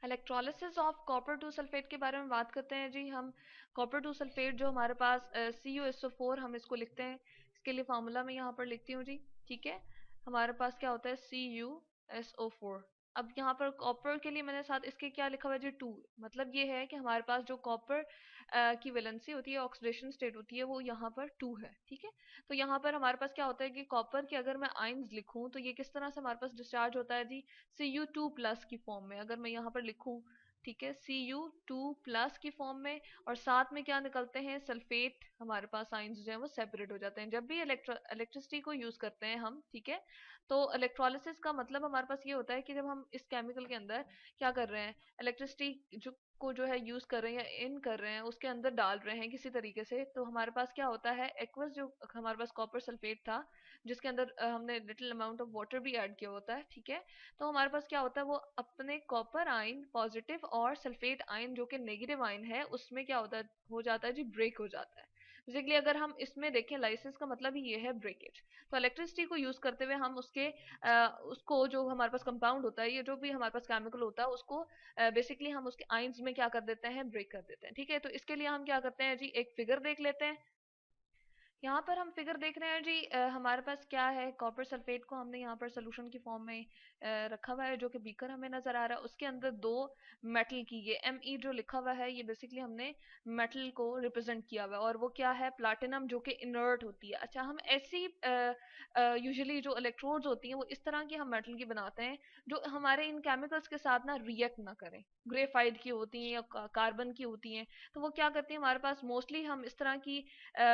Electrolysis of copper two sulphate के बारे में बात करते हैं जी हम। कॉपर टू सल्फेट जो हमारे पास CuSO4 हम इसको लिखते हैं। इसके लिए फार्मूला मैं यहाँ पर लिखती हूँ जी। ठीक है, हमारे पास क्या होता है CuSO4। अब यहाँ पर कॉपर के लिए मैंने साथ इसके क्या लिखा हुआ है जी 2। मतलब ये है कि हमारे पास जो कॉपर की वैलेंसी होती है, ऑक्सीडेशन स्टेट होती है, वो यहाँ पर 2 है। ठीक है, तो यहाँ पर हमारे पास क्या होता है कि कॉपर के अगर मैं आयंस लिखूं तो ये किस तरह से हमारे पास डिस्चार्ज होता है जी, Cu2+ की फॉर्म में अगर मैं यहाँ पर लिखूं। ठीक है, Cu2+ की फॉर्म में, और साथ में क्या निकलते हैं सल्फेट, हमारे पास आयंस जो है वो सेपरेट हो जाते हैं जब भी इलेक्ट्रिसिटी को यूज करते हैं हम। ठीक है, तो इलेक्ट्रोलिसिस का मतलब हमारे पास ये होता है कि जब हम इस केमिकल के अंदर क्या कर रहे हैं, इलेक्ट्रिसिटी जो है यूज कर रहे हैं या इन कर रहे हैं, उसके अंदर डाल रहे हैं किसी तरीके से, तो हमारे पास क्या होता है एक्वस, जो हमारे पास कॉपर सल्फेट था जिसके अंदर हमने लिटिल अमाउंट ऑफ वाटर भी ऐड किया होता है। ठीक है, तो हमारे पास क्या होता है वो अपने कॉपर आयन पॉजिटिव और सल्फेट आयन जो कि नेगेटिव आयन है उसमें क्या होता है, हो जाता है जी ब्रेक हो जाता है। बेसिकली अगर हम इसमें देखें लाइसेंस का मतलब ही ये है ब्रेकेज। तो इलेक्ट्रिसिटी को यूज करते हुए हम उसको जो हमारे पास कंपाउंड होता है, ये जो भी हमारे पास केमिकल होता है उसको बेसिकली हम उसके आयंस में क्या कर देते हैं, ब्रेक कर देते हैं। ठीक है, तो इसके लिए हम क्या करते हैं जी, एक फिगर देख लेते हैं। यहाँ पर हम फिगर देख रहे हैं जी, हमारे पास क्या है, कॉपर सल्फेट को हमने यहाँ पर सोल्यूशन की फॉर्म में रखा हुआ है, जो कि बीकर हमें नजर आ रहा है। उसके अंदर दो मेटल की, ये Me जो लिखा हुआ है, ये बेसिकली हमने मेटल को रिप्रेजेंट किया हुआ है, और वो क्या है, प्लैटिनम, जो कि इनर्ट होती है। अच्छा, हम ऐसी यूजुअली जो इलेक्ट्रोड्स होती हैं वो इस तरह की हम मेटल की बनाते हैं जो हमारे इन केमिकल्स के साथ ना रिएक्ट ना करें। ग्रेफाइट की होती हैं या कार्बन की होती हैं, तो वो क्या करती हैं, हमारे पास मोस्टली हम इस तरह की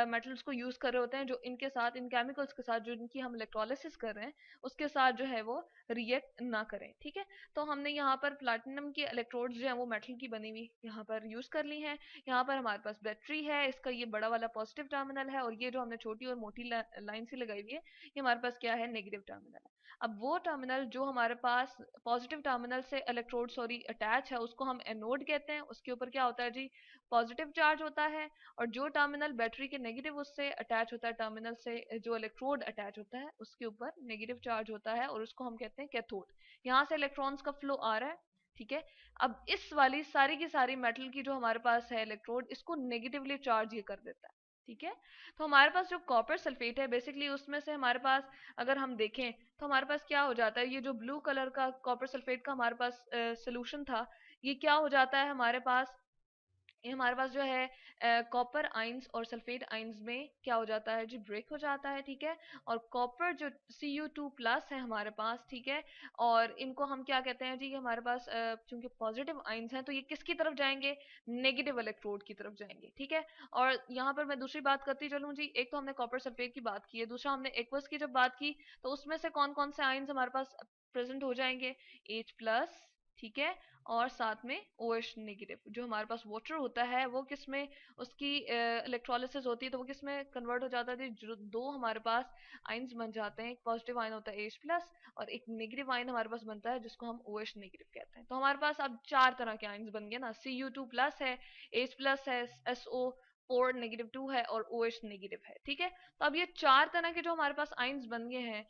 मेटल्स को यूज कर रहे होते हैं जो इनके साथ, इन केमिकल्स के साथ जो इनकी हम इलेक्ट्रोलिसिस कर रहे हैं उसके साथ जो है वो रिएक्ट ना करें। ठीक है, तो हमने यहाँ पर प्लैटिनम की इलेक्ट्रोड्स जो है वो मेटल की बनी हुई यहाँ पर यूज कर ली हैं। यहाँ पर हमारे पास बैटरी है, इसका ये बड़ा वाला पॉजिटिव टर्मिनल है, और ये जो हमने छोटी और मोटी लाइन सी लगाई हुई है ये हमारे पास क्या है, नेगेटिव टर्मिनल है। अब वो टर्मिनल जो हमारे पास पॉजिटिव टर्मिनल से इलेक्ट्रोड सॉरी अटैच है उसको हम एनोड कहते हैं। उसके ऊपर क्या होता है जी, पॉजिटिव चार्ज होता है। और जो टर्मिनल बैटरी के नेगेटिव उससे अटैच होता है, टर्मिनल से जो इलेक्ट्रोड अटैच होता है उसके ऊपर नेगेटिव चार्ज होता है, और उसको हम कहते हैं कैथोड। यहाँ से इलेक्ट्रॉन्स का फ्लो आ रहा है। ठीक है, अब इस वाली सारी की सारी मेटल की जो हमारे पास है इलेक्ट्रोड, इसको नेगेटिवली चार्ज ये कर देता है। ठीक है, तो हमारे पास जो कॉपर सल्फेट है बेसिकली उसमें से हमारे पास अगर हम देखें तो हमारे पास क्या हो जाता है, ये जो ब्लू कलर का कॉपर सल्फेट का हमारे पास सोल्यूशन था, ये क्या हो जाता है हमारे पास, ये हमारे पास जो है कॉपर आइंस और सल्फेट आइंस में क्या हो जाता है जी, ब्रेक हो जाता है। ठीक है, और कॉपर जो Cu2+ है हमारे पास, ठीक है, और इनको हम क्या कहते हैं जी, ये हमारे पास चूंकि पॉजिटिव आइंस हैं तो ये किसकी तरफ जाएंगे, नेगेटिव इलेक्ट्रोड की तरफ जाएंगे। ठीक है, और यहाँ पर मैं दूसरी बात करती चलूँ जी, एक तो हमने कॉपर सल्फेट की बात की है, दूसरा हमने एक्वस की जब बात की तो उसमें से कौन कौन से आइंस हमारे पास प्रेजेंट हो जाएंगे, H+, ठीक है, और साथ में OH नेगेटिव। जो हमारे पास वाटर होता है वो किस में, उसकी इलेक्ट्रोलिसिस होती है तो वो किस में कन्वर्ट हो जाता है, जो दो हमारे पास आयंस बन जाते हैं, एक पॉजिटिव आयन होता है H+ और एक नेगेटिव आयन हमारे पास बनता है जिसको हम OH नेगेटिव कहते हैं। तो हमारे पास अब चार तरह के आयंस बन गए ना, Cu2+ है, H+ है, SO4 -2 है और OH नेगेटिव है। ठीक है, तो अब ये चार तरह के जो हमारे पास आयंस बन गए हैं,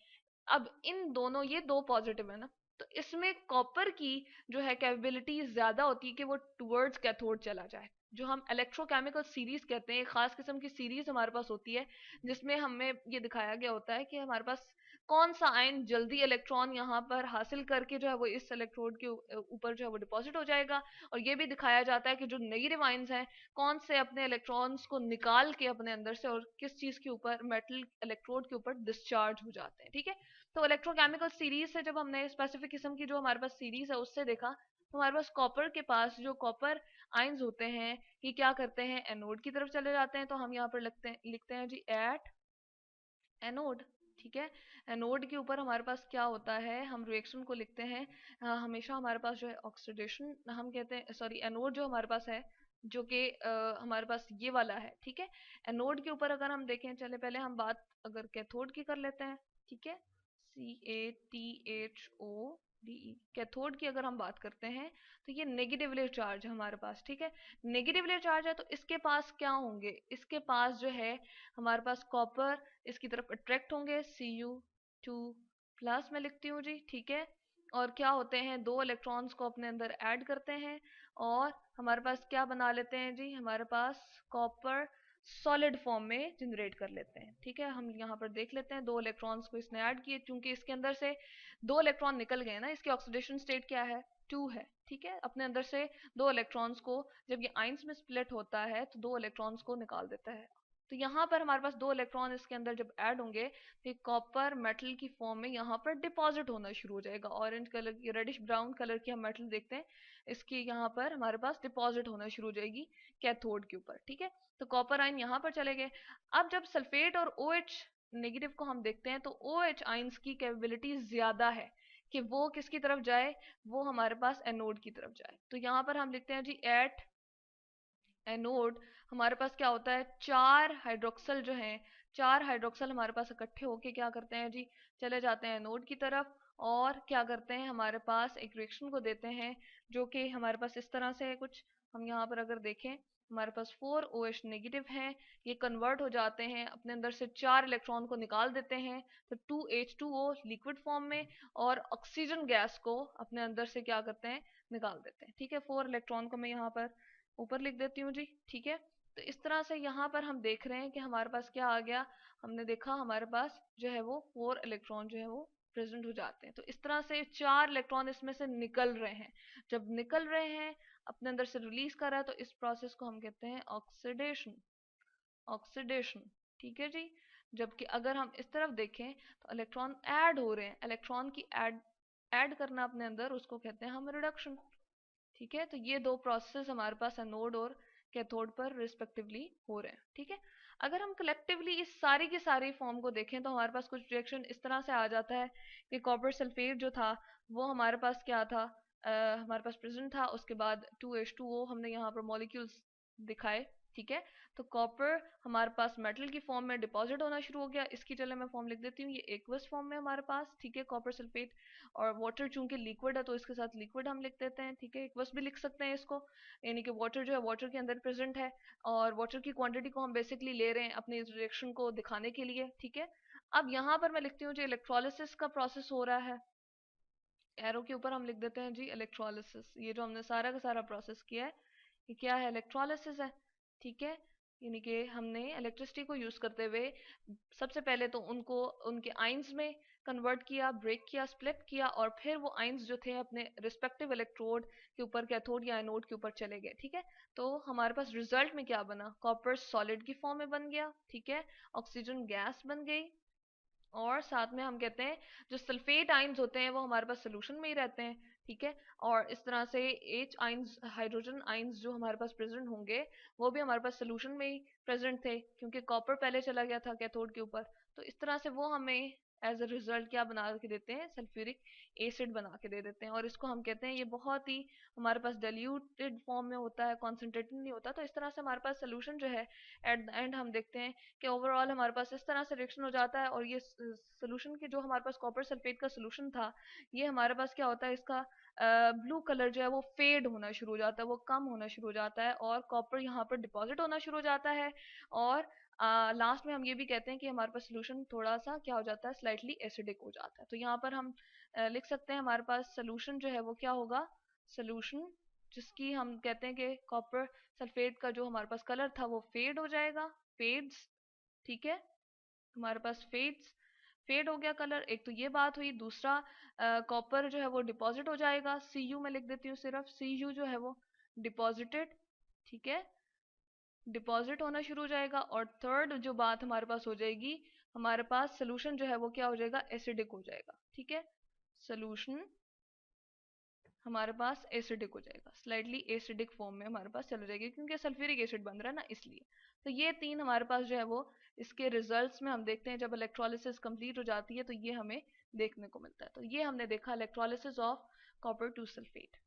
अब इन दोनों, ये दो पॉजिटिव है ना, तो इसमें कॉपर की जो है कैपेबिलिटी ज्यादा होती है कि वो टुवर्ड्स कैथोड चला जाए। जो हम इलेक्ट्रोकेमिकल सीरीज कहते हैं, एक खास किस्म की सीरीज हमारे पास होती है जिसमें हमें ये दिखाया गया होता है कि हमारे पास कौन सा आयन जल्दी इलेक्ट्रॉन यहाँ पर हासिल करके जो है वो इस इलेक्ट्रोड के ऊपर जो है वो डिपॉजिट हो जाएगा, और ये भी दिखाया जाता है कि जो नेगेटिव आयंस हैं कौन से अपने इलेक्ट्रॉन्स को निकाल के अपने अंदर से और किस चीज के ऊपर, मेटल इलेक्ट्रोड के ऊपर डिस्चार्ज हो जाते हैं। ठीक है, तो इलेक्ट्रोकेमिकल सीरीज से जब हमने स्पेसिफिक किस्म की जो हमारे पास सीरीज है उससे देखा, तो हमारे पास कॉपर के पास जो कॉपर आयंस होते हैं ये क्या करते हैं, एनोड की तरफ चले जाते हैं। तो हम यहाँ पर लिखते हैं जी एट एनोड। ठीक है, एनोड के ऊपर हमारे पास क्या होता है, हम रिएक्शन को लिखते हैं, हमेशा हमारे पास जो है ऑक्सीडेशन हम कहते हैं, सॉरी एनोड जो हमारे पास है जो कि हमारे पास ये वाला है। ठीक है, एनोड के ऊपर अगर हम देखें, चले पहले हम बात अगर कैथोड की कर लेते हैं। ठीक है, CaTHO, कैथोड की अगर हम बात करते हैं तो ये नेगेटिवली चार्ज है हमारे पास। ठीक है, नेगेटिवली चार्ज है तो इसके पास क्या होंगे, इसके पास जो है हमारे पास कॉपर इसकी तरफ अट्रैक्ट होंगे, Cu2+ मैं लिखती हूँ जी। ठीक है, और क्या होते हैं, दो इलेक्ट्रॉन्स को अपने अंदर ऐड करते हैं और हमारे पास क्या बना लेते हैं जी, हमारे पास कॉपर सॉलिड फॉर्म में जनरेट कर लेते हैं। ठीक है, हम यहाँ पर देख लेते हैं, दो इलेक्ट्रॉन्स को इसने ऐड किए, क्योंकि इसके अंदर से दो इलेक्ट्रॉन निकल गए ना, इसकी ऑक्सीडेशन स्टेट क्या है, 2 है। ठीक है, अपने अंदर से दो इलेक्ट्रॉन्स को जब ये आइंस में स्प्लिट होता है तो दो इलेक्ट्रॉन्स को निकाल देता है। तो यहाँ पर हमारे पास दो इलेक्ट्रॉन इसके अंदर जब ऐड होंगे तो ये कॉपर मेटल की फॉर्म में यहाँ पर डिपॉजिट होना शुरू हो जाएगा। ऑरेंज कलर की, रेडिश ब्राउन कलर की हम मेटल देखते हैं, इसकी यहाँ पर हमारे पास डिपॉजिट होना शुरू हो जाएगी कैथोड के ऊपर। ठीक है, तो कॉपर आयन यहाँ पर चले गए। अब जब सल्फेट और OH नेगेटिव को हम देखते हैं तो OH आयंस की कैपेबिलिटी ज्यादा है कि वो किसकी तरफ जाए, वो हमारे पास एनोड की तरफ जाए। तो यहाँ पर हम लिखते हैं जी एट एनोड हमारे पास क्या होता है, चार हाइड्रोक्सल जो हैं, चार हाइड्रोक्सल हमारे पास इकट्ठे होके क्या करते हैं जी, चले जाते हैं एनोड की तरफ और क्या करते हैं, हमारे पास एक रिएक्शन को देते हैं जो कि हमारे पास इस तरह से है कुछ। हम यहाँ पर अगर देखें, हमारे पास 4OH नेगेटिव हैं, ये कन्वर्ट हो जाते हैं, अपने अंदर से चार इलेक्ट्रॉन को निकाल देते हैं, तो 2H2O लिक्विड फॉर्म में, और ऑक्सीजन गैस को अपने अंदर से क्या करते हैं, निकाल देते हैं। ठीक है, 4 इलेक्ट्रॉन को मैं यहाँ पर ऊपर लिख देती हूँ जी। ठीक है, तो इस तरह से यहाँ पर हम देख रहे हैं कि हमारे पास क्या आ गया, हमने देखा हमारे पास जो है वो 4 इलेक्ट्रॉन जो है वो प्रेजेंट हो जाते हैं। तो इस तरह से चार इलेक्ट्रॉन इसमें से निकल रहे हैं, जब निकल रहे हैं अपने अंदर से रिलीज कर रहा है, तो इस प्रोसेस को हम कहते हैं ऑक्सीडेशन। ऑक्सीडेशन, ठीक है जी। जबकि अगर हम इस तरफ देखें तो इलेक्ट्रॉन ऐड हो रहे हैं, इलेक्ट्रॉन की ऐड करना अपने अंदर, उसको कहते हैं हम रिडक्शन। ठीक है, तो ये दो प्रोसेस हमारे पास एनोड और कैथोड पर रिस्पेक्टिवली हो रहे हैं। ठीक है, अगर हम कलेक्टिवली इस सारी की सारी फॉर्म को देखें तो हमारे पास कुछ रिएक्शन इस तरह से आ जाता है कि कॉपर सल्फेट जो था वो हमारे पास क्या था, हमारे पास प्रेजेंट था, उसके बाद 2H2O हमने यहाँ पर मॉलिक्यूल्स दिखाए। ठीक है, तो कॉपर हमारे पास मेटल की फॉर्म में डिपॉजिट होना शुरू हो गया, इसकी चलो मैं फॉर्म लिख देती हूँ, ये एक्वस फॉर्म में हमारे पास। ठीक है, कॉपर सल्फेट, और वाटर चूंकि लिक्विड है तो इसके साथ लिक्विड हम लिख देते हैं। ठीक है, एक्वस भी लिख सकते हैं इसको, यानी कि वाटर जो है वाटर के अंदर प्रेजेंट है, और वाटर की क्वांटिटी को हम बेसिकली ले रहे हैं अपनी रिएक्शन को दिखाने के लिए। ठीक है, अब यहाँ पर मैं लिखती हूँ जो इलेक्ट्रोलिसिस का प्रोसेस हो रहा है, एरो के ऊपर हम लिख देते हैं जी इलेक्ट्रोलिसिस। ये जो हमने सारा का सारा प्रोसेस किया है ये क्या है, इलेक्ट्रोलिसिस है। ठीक है, यानी कि हमने इलेक्ट्रिसिटी को यूज करते हुए सबसे पहले तो उनको उनके आइंस में कन्वर्ट किया, ब्रेक किया, स्प्लिट किया, और फिर वो आइंस जो थे अपने रिस्पेक्टिव इलेक्ट्रोड के ऊपर, कैथोड या एनोड के ऊपर चले गए। ठीक है, तो हमारे पास रिजल्ट में क्या बना, कॉपर सॉलिड की फॉर्म में बन गया। ठीक है, ऑक्सीजन गैस बन गई, और साथ में हम कहते हैं जो सल्फेट आइंस होते हैं वो हमारे पास सोल्यूशन में ही रहते हैं। ठीक है, और इस तरह से H आइंस, हाइड्रोजन आइंस जो हमारे पास प्रेजेंट होंगे वो भी हमारे पास सोल्यूशन में ही प्रेजेंट थे, क्योंकि कॉपर पहले चला गया था कैथोड के ऊपर। तो इस तरह से वो हमें एज अ रिजल्ट क्या बना के देते हैं, सल्फ्यूरिक एसिड बना के दे देते हैं, और इसको हम कहते हैं ये बहुत ही हमारे पास डाइल्यूटेड फॉर्म में होता है, कॉन्सेंट्रेटेड नहीं होता। तो इस तरह से हमारे पास सोल्यूशन जो है एट द एंड हम देखते हैं कि ओवरऑल हमारे पास इस तरह से रिएक्शन हो जाता है, और ये सोल्यूशन के जो हमारे पास कॉपर सल्फेट का सोल्यूशन था, ये हमारे पास क्या होता है, इसका ब्लू कलर जो है वो फेड होना शुरू हो जाता है, वो कम होना शुरू हो जाता है, और कॉपर यहाँ पर डिपॉजिट होना शुरू हो जाता है। और लास्ट में हम ये भी कहते हैं कि हमारे पास सोल्यूशन थोड़ा सा क्या हो जाता है, स्लाइटली एसिडिक हो जाता है। तो यहाँ पर हम लिख सकते हैं हमारे पास सोल्यूशन जो है वो क्या होगा, सोल्यूशन जिसकी हम कहते हैं कि कॉपर सल्फेट का जो हमारे पास कलर था वो फेड हो जाएगा, फेड्स। ठीक है, हमारे पास फेड हो गया कलर, एक तो ये बात हुई। दूसरा, कॉपर जो है वो डिपॉजिट हो जाएगा, Cu में लिख देती हूँ सिर्फ, Cu जो है वो डिपॉजिटेड। ठीक है, डिपॉजिट होना शुरू हो जाएगा। और थर्ड जो बात हमारे पास हो जाएगी, हमारे पास सोल्यूशन जो है वो क्या हो जाएगा, एसिडिक हो जाएगा। ठीक है, सोल्यूशन हमारे पास एसिडिक हो जाएगा, स्लाइटली एसिडिक फॉर्म में हमारे पास चला जाएगा, क्योंकि सल्फ्यूरिक एसिड बन रहा है ना, इसलिए। तो ये तीन हमारे पास जो है वो इसके रिजल्ट्स में हम देखते हैं, जब इलेक्ट्रोलिसिस कंप्लीट हो जाती है तो ये हमें देखने को मिलता है। तो ये हमने देखा electrolysis of copper two sulphate.